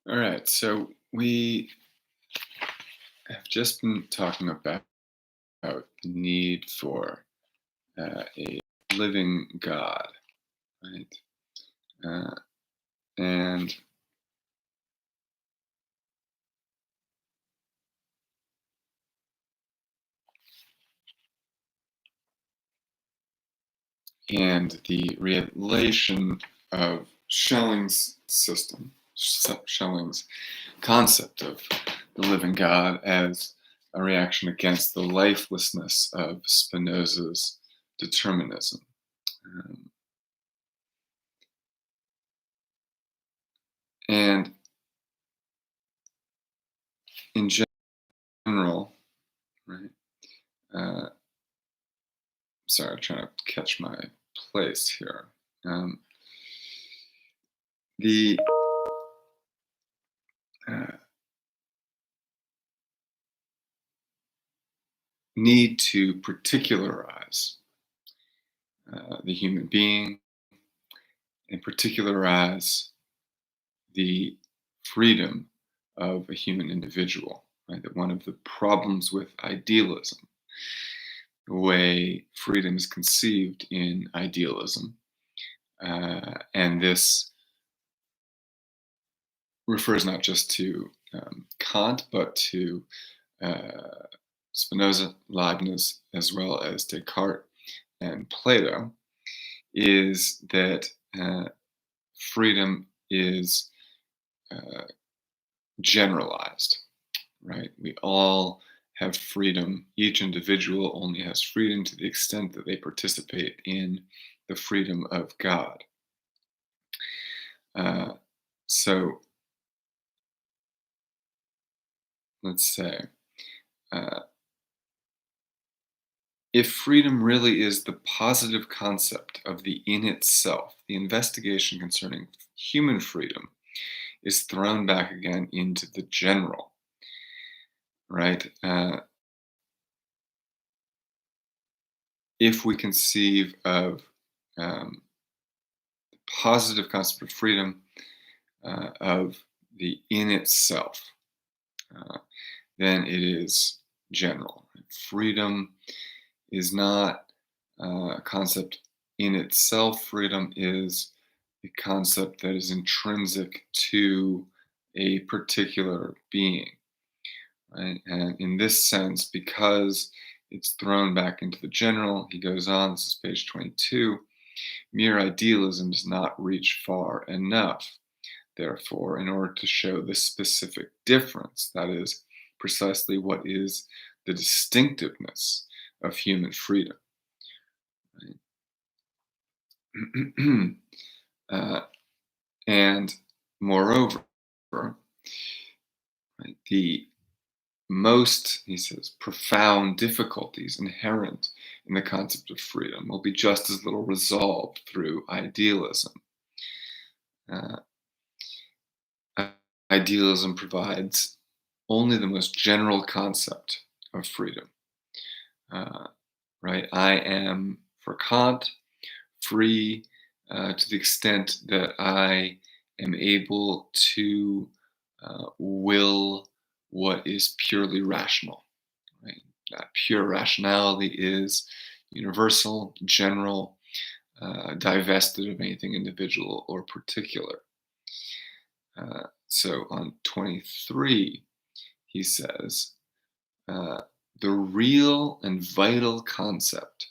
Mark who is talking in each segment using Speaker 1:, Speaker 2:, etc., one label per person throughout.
Speaker 1: All right, so we have just been talking about the need for a living God, right? Uh, and and the relation of Schelling's system, Schelling's concept of the living God as a reaction against the lifelessness of Spinoza's determinism. Um, and in general, right? Uh, Sorry, I'm trying to catch my place here. Um, the uh, need to particularize the human being and particularize the freedom of a human individual. Right? That one of the problems with idealism, the way freedom is conceived in idealism, and this refers not just to Kant, but to uh, Spinoza, Leibniz, as well as Descartes and Plato, is that freedom is uh, generalized, right? We all have freedom. Each individual only has freedom to the extent that they participate in the freedom of God. Uh, so let's say, uh, if freedom really is the positive concept of the in itself, the investigation concerning human freedom is thrown back again into the general, right? If we conceive of um, positive concept of freedom of the in itself, uh, then it is general. Freedom is not a concept in itself. Freedom is a concept that is intrinsic to a particular being. Right? And in this sense, because it's thrown back into the general, he goes on, this is page 22, mere idealism does not reach far enough. Therefore, in order to show the specific difference, that is precisely what is the distinctiveness of human freedom. Right? uh, and moreover, right, the most, he says, profound difficulties inherent in the concept of freedom will be just as little resolved through idealism. Uh, Idealism provides only the most general concept of freedom. Uh, right? I am, for Kant, free to the extent that I am able to will what is purely rational. Right? That pure rationality is universal, general, divested of anything individual or particular. So on 23, he says, uh, the real and vital concept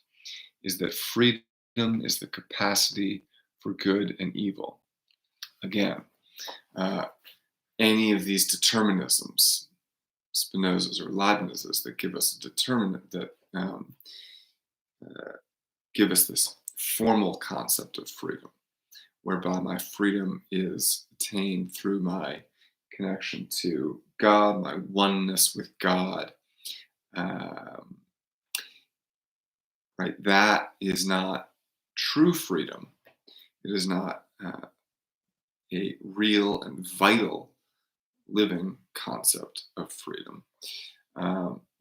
Speaker 1: is that freedom is the capacity for good and evil. Again, uh, any of these determinisms, Spinoza's or Leibniz's, that give us a determinant that uh, give us this formal concept of freedom, whereby my freedom is attained through my connection to God, my oneness with God. Um, right? That is not true freedom. It is not a real and vital living concept of freedom,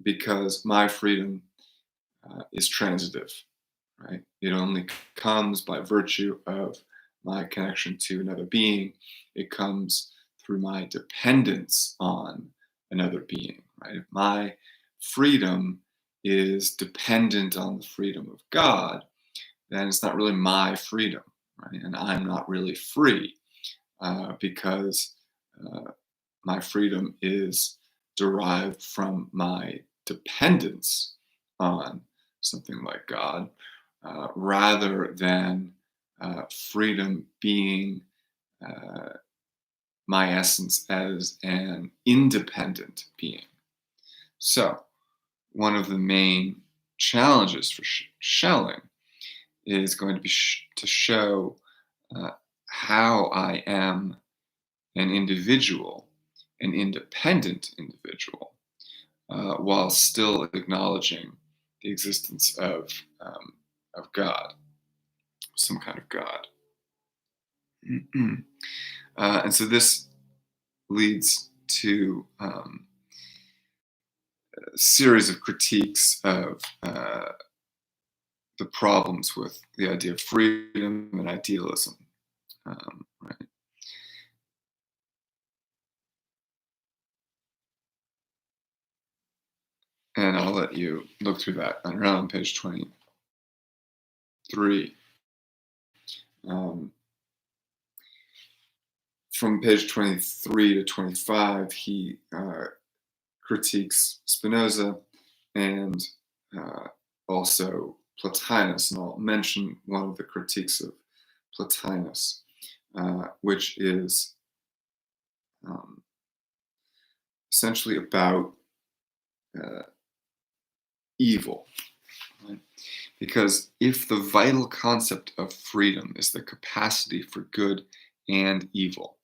Speaker 1: because my freedom is transitive, right? It only comes by virtue of my connection to another being. It comes through my dependence on another being, right? If my freedom is dependent on the freedom of God, then it's not really my freedom, right? And I'm not really free because uh, my freedom is derived from my dependence on something like God, rather than freedom being uh, my essence as an independent being. So, one of the main challenges for Schelling is going to be to show uh, how I am an individual, an independent individual, while still acknowledging the existence of God, some kind of God. And so this leads to a series of critiques of the problems with the idea of freedom and idealism. Right. And I'll let you look through that around page 23. Um, from page 23 to 25, he critiques Spinoza and uh, also Plotinus. And I'll mention one of the critiques of Plotinus, which is um, essentially about uh, evil. Right? Because if the vital concept of freedom is the capacity for good and evil,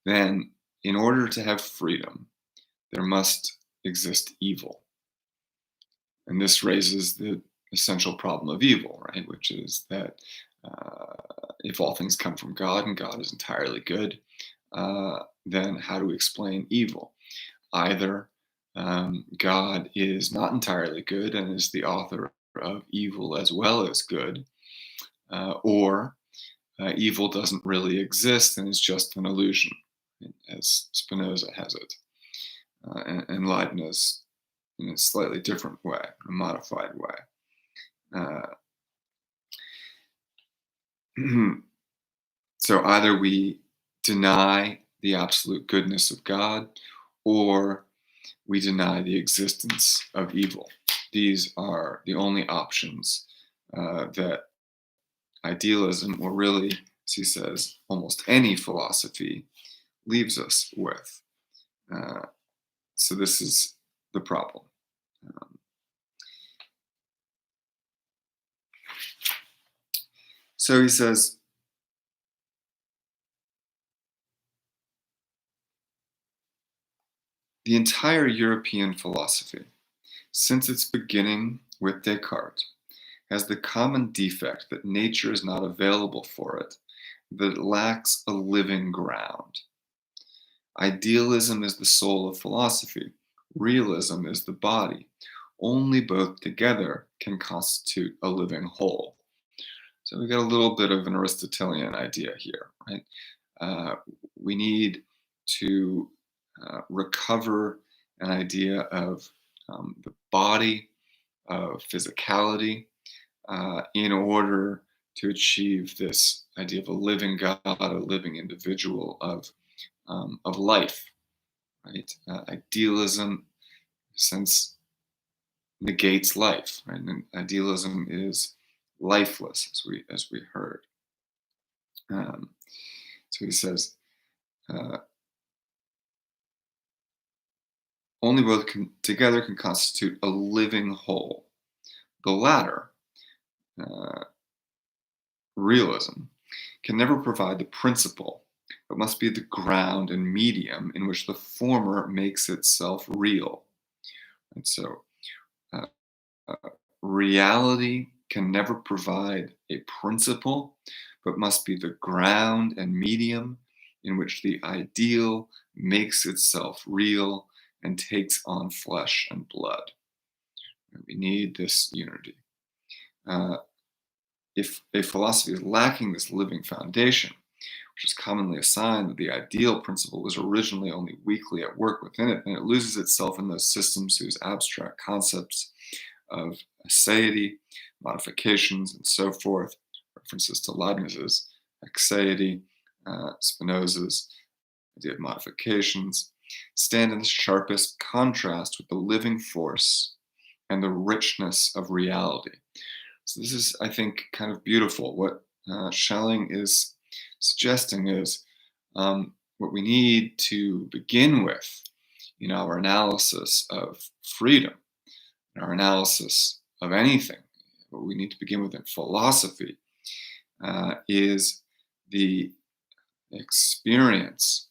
Speaker 1: then in order to have freedom, there must exist evil. And this raises the essential problem of evil, right? Which is that if all things come from God and God is entirely good, then how do we explain evil? Either God is not entirely good and is the author of evil as well as good, or evil doesn't really exist and is just an illusion, as Spinoza has it, and Leibniz in a slightly different way, a modified way. So either we deny the absolute goodness of God, or we deny the existence of evil. These are the only options that idealism, or really, as he says, almost any philosophy, leaves us with. Uh, so this is the problem. Um, so he says, the entire European philosophy, since its beginning with Descartes, has the common defect that nature is not available for it, that it lacks a living ground. Idealism is the soul of philosophy. Realism is the body. Only both together can constitute a living whole. So we get a little bit of an Aristotelian idea here, right? Uh, we need to recover an idea of the body, of physicality, in order to achieve this idea of a living God, a living individual of life, right? Idealism, since negates life, right? And idealism is lifeless, as we heard. Um, so he says, uh, only both together can constitute a living whole. The latter, uh, realism, can never provide the principle, but must be the ground and medium in which the former makes itself real. And so, uh, reality can never provide a principle, but must be the ground and medium in which the ideal makes itself real and takes on flesh and blood. And we need this unity. Uh, if a philosophy is lacking this living foundation, we which is commonly assigned that the ideal principle was originally only weakly at work within it, then it loses itself in those systems whose abstract concepts of aseity, modifications, and so forth, references to Leibniz's aseity, Spinoza's idea of modifications, stand in the sharpest contrast with the living force and the richness of reality. So this is, I think, kind of beautiful. What Schelling is suggesting is what we need to begin with in our analysis of freedom, in our analysis of anything. What we need to begin with in philosophy is the experience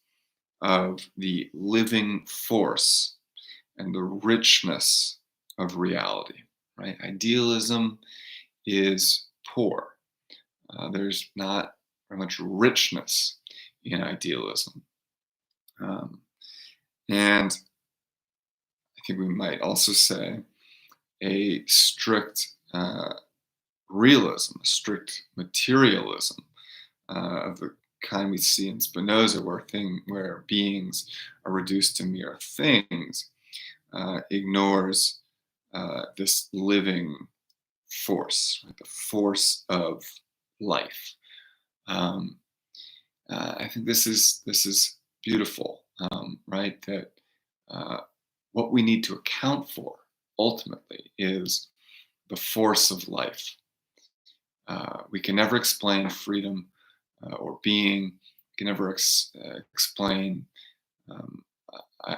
Speaker 1: of the living force and the richness of reality, right? Idealism is poor. There's not very much richness in idealism. And I think we might also say a strict realism, a strict materialism of the kind we see in Spinoza, where beings are reduced to mere things, ignores this living force, right? The force of life. I think this is beautiful, right? That what we need to account for ultimately is the force of life. We can never explain freedom or being. We can never explain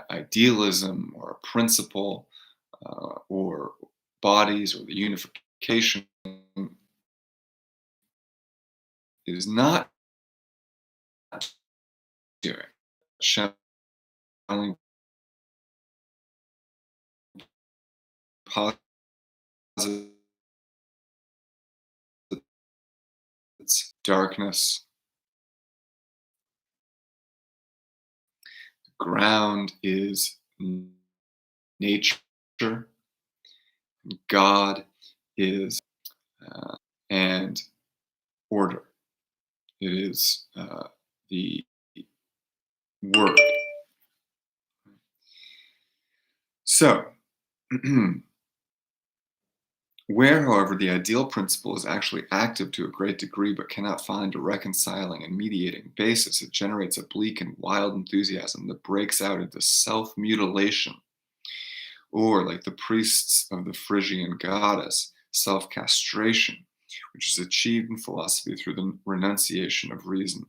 Speaker 1: idealism or a principle or bodies or the unification. It is not doing. Showing posits darkness. The ground is nature. God is and order. It is the word. So, where, however, the ideal principle is actually active to a great degree but cannot find a reconciling and mediating basis, it generates a bleak and wild enthusiasm that breaks out into self mutilation, or, like the priests of the Phrygian goddess, self castration, which is achieved in philosophy through the renunciation of reason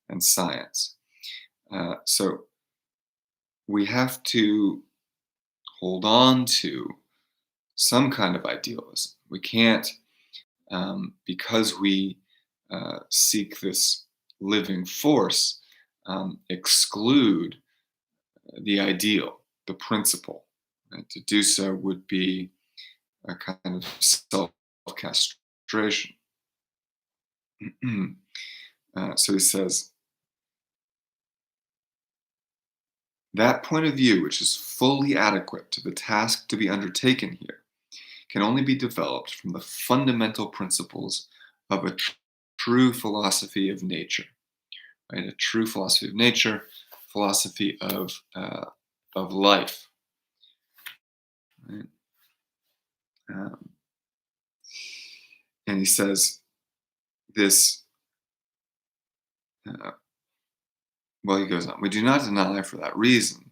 Speaker 1: and science. So, we have to hold on to some kind of idealism. We can't, because we seek this living force, exclude the ideal, the principle. Right? To do so would be a kind of self-castration. So he says, that point of view, which is fully adequate to the task to be undertaken here, can only be developed from the fundamental principles of a true philosophy of nature, right? A true philosophy of nature, philosophy of life. Right? And he says this. Well, he goes on. We do not deny, for that reason,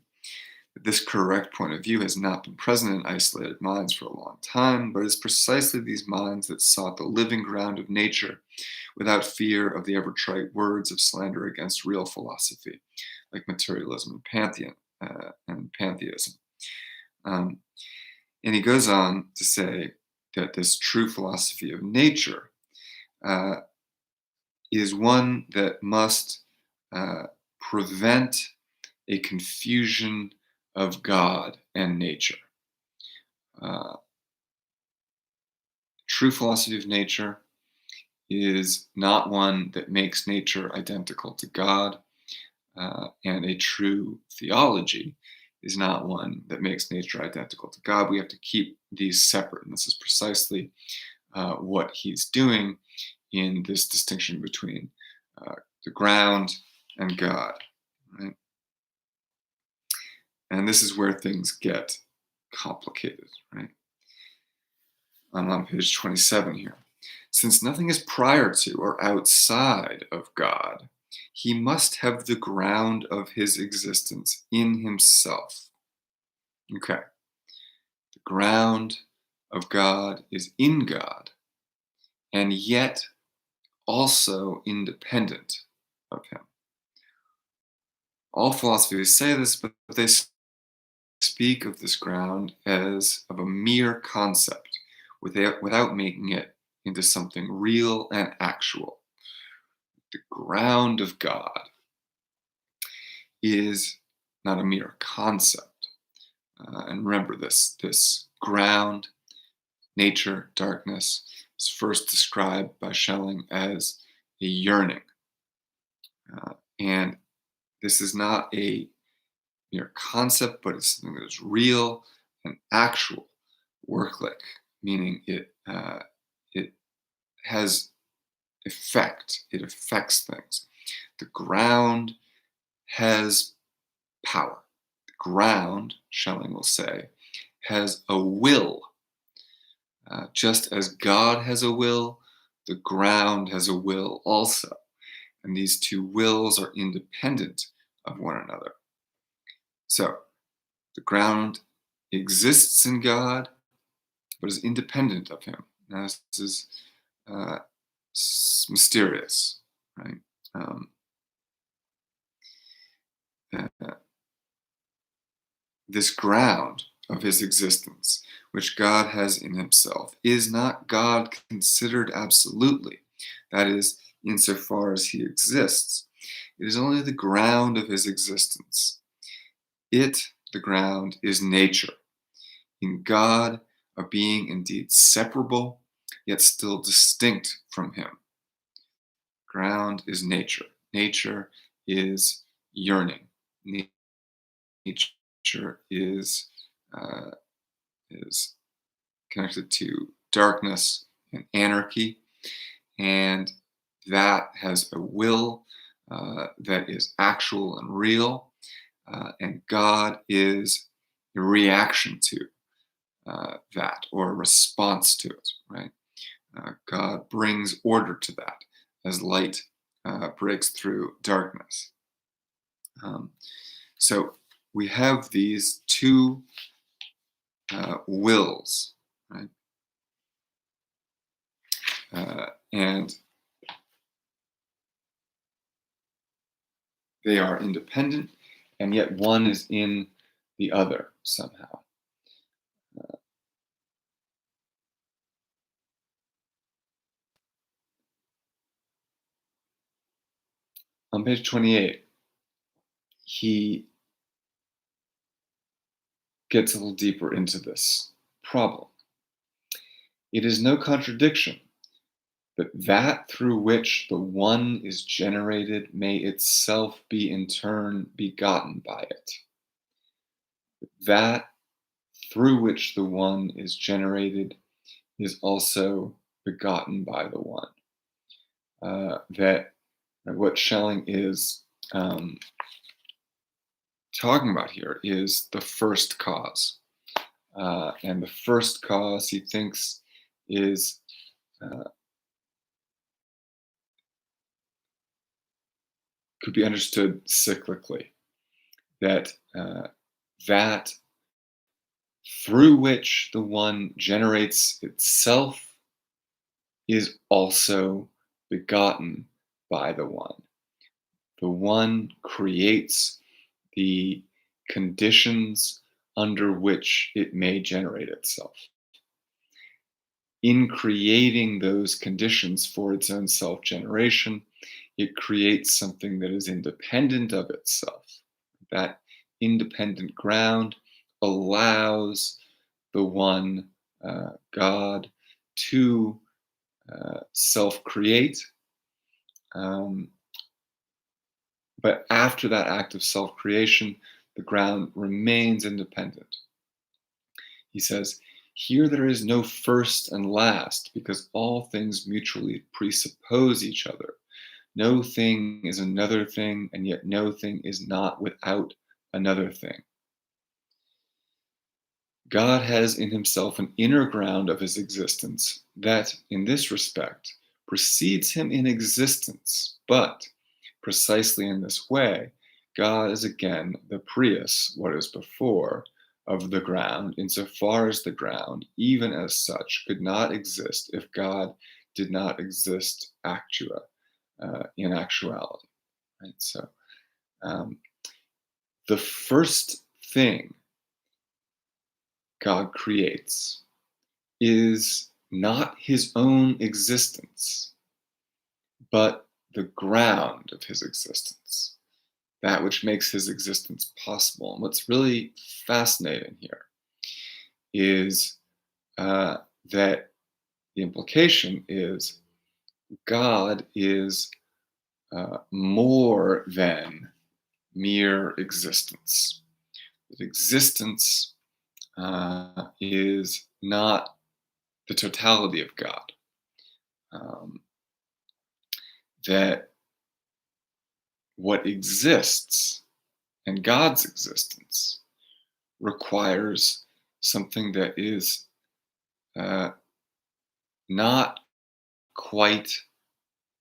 Speaker 1: that this correct point of view has not been present in isolated minds for a long time, but is precisely these minds that sought the living ground of nature without fear of the ever trite words of slander against real philosophy, like materialism and pantheism. And he goes on to say that this true philosophy of nature is one that must prevent a confusion of God and nature. True philosophy of nature is not one that makes nature identical to God, and a true theology is not one that makes nature identical to God. We have to keep these separate, and this is precisely what he's doing in this distinction between the ground, and God, right? And this is where things get complicated, right? I'm on page 27 here. Since nothing is prior to or outside of God, he must have the ground of his existence in himself. Okay, the ground of God is in God, and yet also independent of him. All philosophies say this, but they speak of this ground as of a mere concept without making it into something real and actual. The ground of God is not a mere concept. And remember this ground, nature, darkness, is first described by Schelling as a yearning. And this is not a mere concept, but it's something that is real and actual, worklich, meaning it has effect. It affects things. The ground has power. The ground, Schelling will say, has a will. Just as God has a will, the ground has a will also. And these two wills are independent of one another. So the ground exists in God, but is independent of him. Now, this is uh, mysterious, right? Um, uh, this ground of his existence, which God has in himself, is not God considered absolutely. That is, insofar as he exists. It is only the ground of his existence. It, the ground, is nature. In God, a being indeed separable, yet still distinct from him. Ground is nature. Nature is yearning. Nature uh, is connected to darkness and anarchy, and that has a will that is actual and real, and God is a reaction to that or a response to it, right? God brings order to that as light breaks through darkness. So we have these two wills, right? And they are independent, and yet one is in the other somehow. On page 28, he gets a little deeper into this problem. It is no contradiction that that through which the one is generated may itself be in turn begotten by it. That through which the one is generated is also begotten by the one. That what Schelling is talking about here is the first cause. And the first cause he thinks is could be understood cyclically. That that through which the one generates itself is also begotten by the one. The one creates the conditions under which it may generate itself. In creating those conditions for its own self generation, it creates something that is independent of itself. That independent ground allows the one God to self create. But after that act of self creation, the ground remains independent. He says, here there is no first and last, because all things mutually presuppose each other. No thing is another thing, and yet no thing is not without another thing. God has in himself an inner ground of his existence that, in this respect, precedes him in existence, but precisely in this way, God is again the prius, what is before, of the ground, insofar as the ground, even as such, could not exist if God did not exist in actuality. Right? So, um, the first thing God creates is not his own existence, but the ground of his existence, that which makes his existence possible. And what's really fascinating here is that the implication is God is more than mere existence. That existence is not the totality of God. Um, that what exists and God's existence requires something that is uh, not quite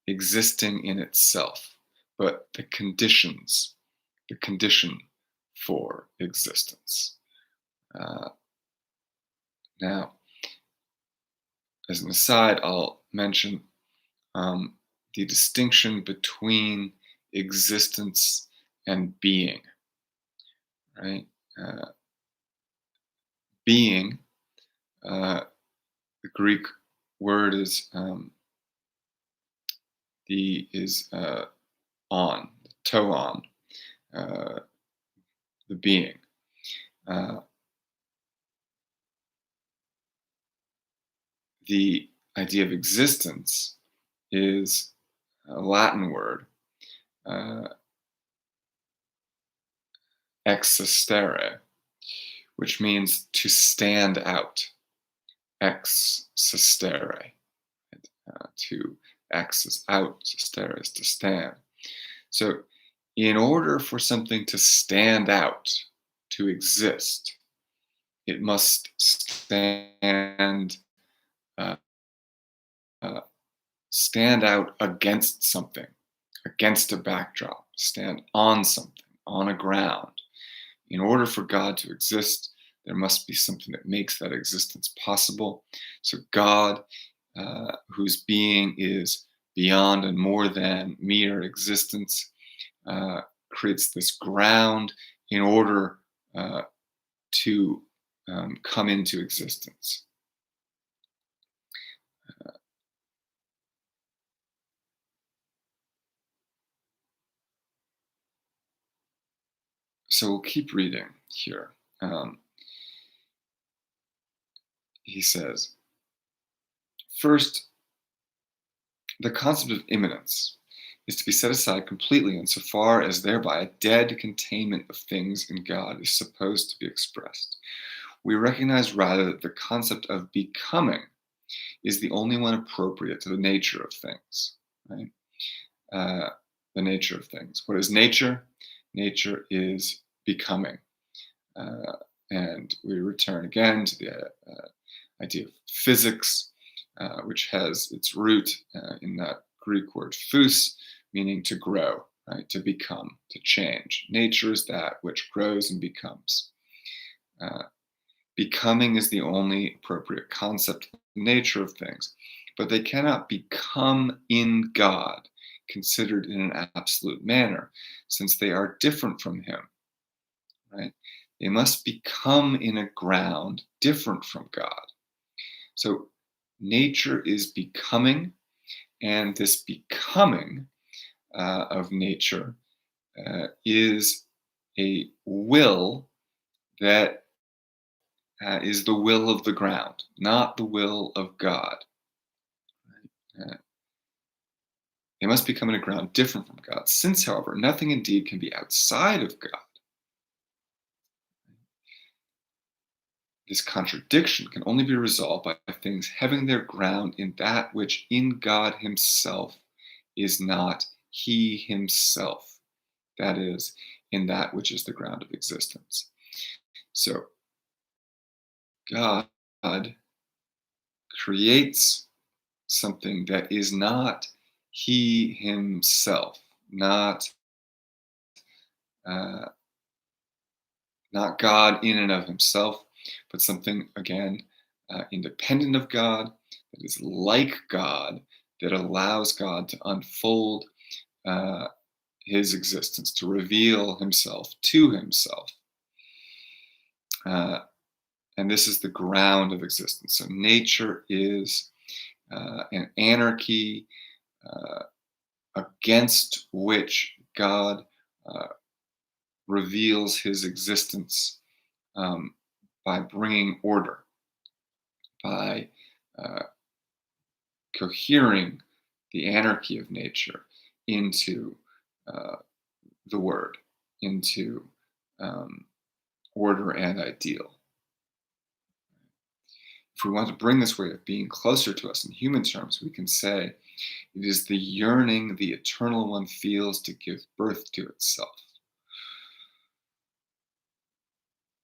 Speaker 1: existing in itself, but the condition for existence. Uh, Now, as an aside, I'll mention um, the distinction between existence and being, right? Uh, Being, the Greek word is the is on, toe on, uh, the being. Uh, the idea of existence is a Latin word, uh, existere, which means to stand out. Existere, to ex is out, sistere is to stand. So, in order for something to stand out, to exist, it must uh, uh, stand out against something, against a backdrop, stand on something, on a ground. In order for God to exist, there must be something that makes that existence possible. So, God, whose being is beyond and more than mere existence, uh, creates this ground in order to come into existence. So we'll keep reading here. Um, he says, first, the concept of immanence is to be set aside completely insofar as thereby a dead containment of things in God is supposed to be expressed. We recognize rather that the concept of becoming is the only one appropriate to the nature of things, right? Uh, the nature of things. What is nature? Nature is becoming. Uh, and we return again to the idea of physics, which has its root in that Greek word phus, meaning to grow, right? To become, to change. Nature is that which grows and becomes. Uh, Becoming is the only appropriate concept of the nature of things, but they cannot become in God, considered in an absolute manner, since they are different from Him, right? They must become in a ground different from God. So nature is becoming, and this becoming of nature is a will that is the will of the ground, not the will of God. Uh, they must become in a ground different from God. Since, however, nothing indeed can be outside of God, this contradiction can only be resolved by things having their ground in that which in God Himself is not he himself, that is, in that which is the ground of existence. So God creates something that is not he himself, not uh, not God in and of himself, but something again independent of God, that is like God, that allows God to unfold uh, his existence, to reveal himself to himself. Uh, and this is the ground of existence. So nature is an anarchy uh, against which God uh, reveals his existence um, by bringing order, by uh, cohering the anarchy of nature into uh, the word, into um, order and ideal. If we want to bring this way of being closer to us in human terms, we can say it is the yearning the eternal one feels to give birth to itself.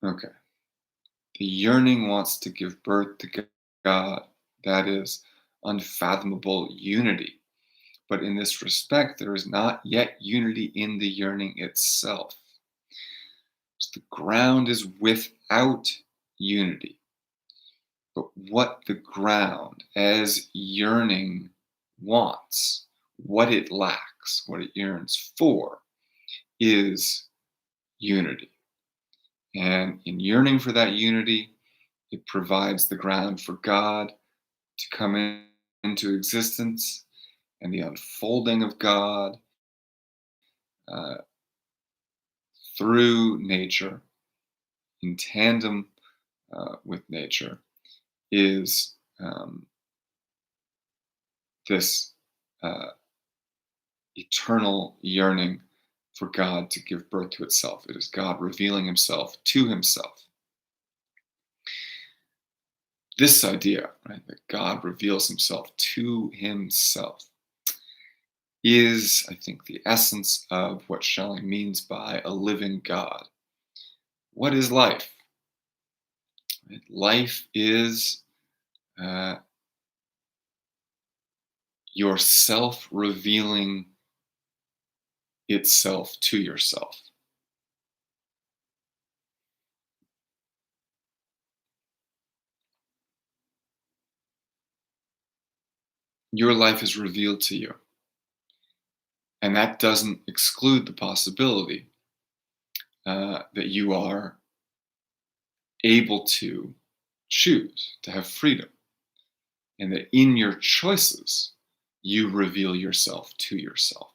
Speaker 1: Okay. The yearning wants to give birth to God, that is unfathomable unity. But in this respect, there is not yet unity in the yearning itself. So the ground is without unity. But what the ground as yearning wants, what it lacks, what it yearns for, is unity. And in yearning for that unity, it provides the ground for God to come into existence, and the unfolding of God uh, through nature, in tandem with nature, is this uh, eternal yearning for God to give birth to itself. It is God revealing himself to himself. This idea, right, that God reveals himself to himself, is, I think, the essence of what Schelling means by a living God. What is life? Right? Life is uh, yourself revealing itself to yourself. Your life is revealed to you. And that doesn't exclude the possibility that you are able to choose, to have freedom, and that in your choices, you reveal yourself to yourself.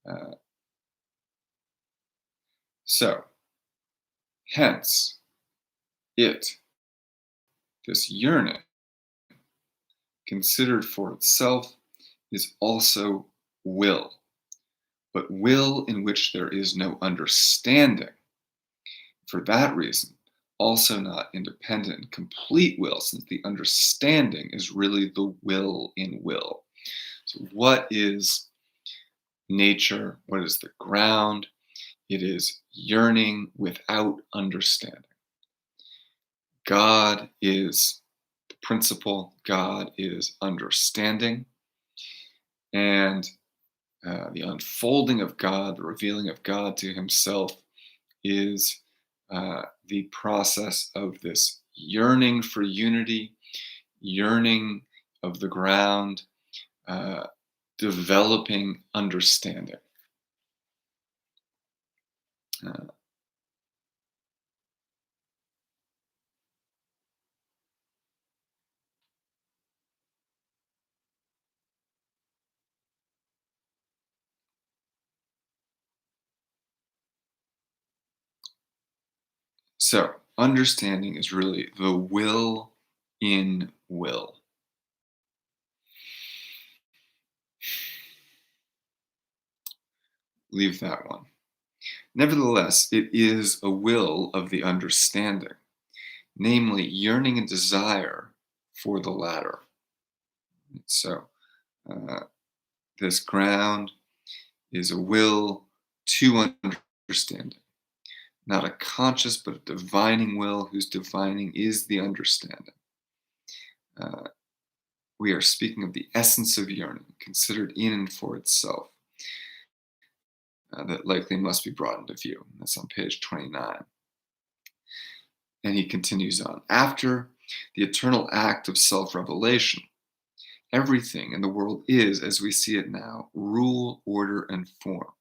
Speaker 1: Uh, so, hence, this yearning, considered for itself, is also will, but will in which there is no understanding. For that reason, also not independent and complete will, since the understanding is really the will in will. So, what is nature? What is the ground? It is yearning without understanding. God is the principle, God is understanding, and the unfolding of God, the revealing of God to himself, is the process of this yearning for unity, yearning of the ground, uh, developing understanding. Uh, so, understanding is really the will in will. Leave that one. Nevertheless, it is a will of the understanding, namely yearning and desire for the latter. So, uh, This ground is a will to understanding, not a conscious but a divining will whose divining is the understanding. Uh, we are speaking of the essence of yearning, considered in and for itself, that likely must be brought into view. That's on page 29. And he continues on. After the eternal act of self revelation, everything in the world is, as we see it now, rule, order, and form.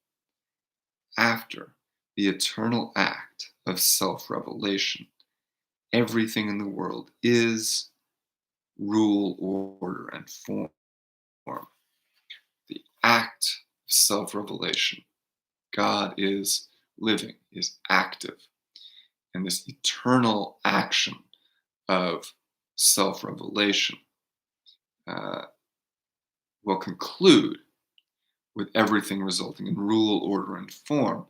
Speaker 1: After the eternal act of self revelation, everything in the world is rule, order, and form. The act of self revelation. God is living, is active. And this eternal action of self revelation will conclude with everything resulting in rule, order, and form.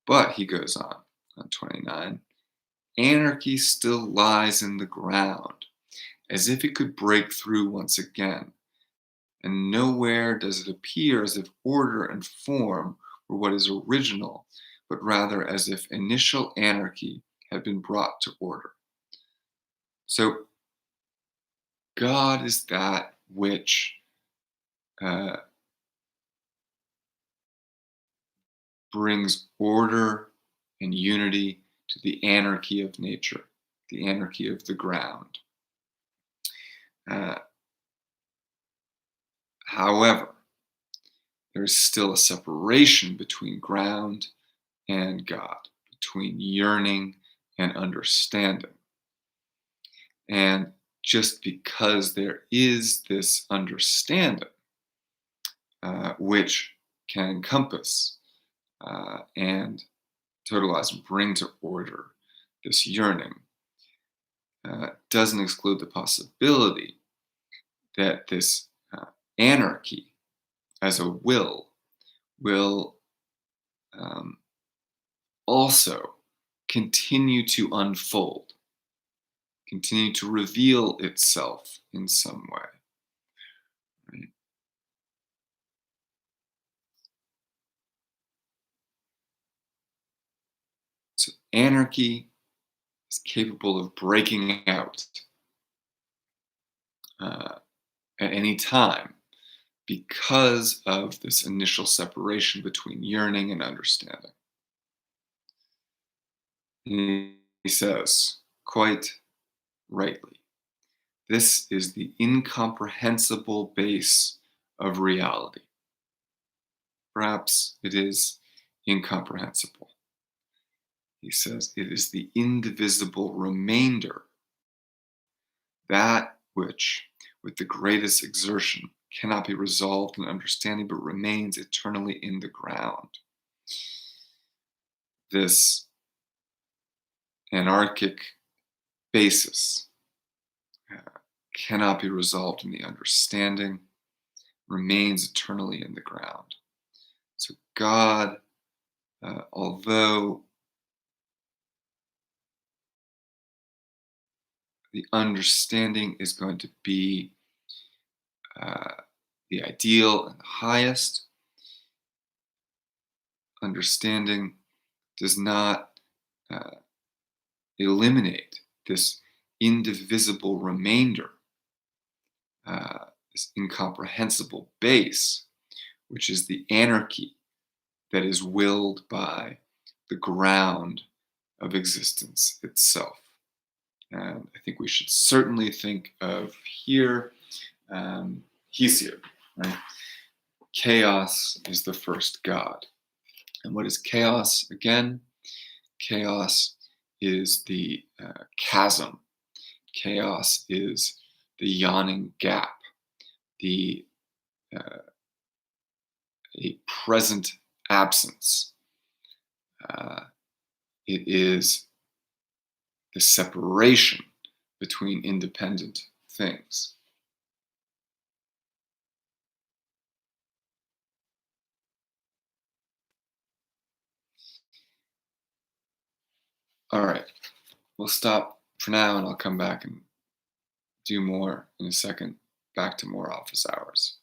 Speaker 1: But he goes on 29, anarchy still lies in the ground, as if it could break through once again. And nowhere does it appear as if order and form were what is original, but rather as if initial anarchy had been brought to order. So God is that which brings order and unity to the anarchy of nature, the anarchy of the ground. However, there is still a separation between ground and God, between yearning and understanding. And just because there is this understanding, which can encompass and totalize and bring to order this yearning, doesn't exclude the possibility that this anarchy as a will also continue to unfold, continue to reveal itself in some way. Right? So anarchy is capable of breaking out at any time because of this initial separation between yearning and understanding. He says, quite rightly, this is the incomprehensible base of reality. Perhaps it is incomprehensible. He says it is the indivisible remainder, that which, with the greatest exertion, cannot be resolved in understanding but remains eternally in the ground. This anarchic basis cannot be resolved in the understanding, remains eternally in the ground. So God, although the understanding is going to be the ideal and the highest, understanding does not eliminate this indivisible remainder, this incomprehensible base, which is the anarchy that is willed by the ground of existence itself. And I think we should certainly think of here, Hesiod, right? Chaos is the first God. And what is chaos again? Chaos is the chasm. Chaos is the yawning gap, the a present absence. It is the separation between independent things. All right, we'll stop for now and I'll come back and do more in a second. Back to more office hours.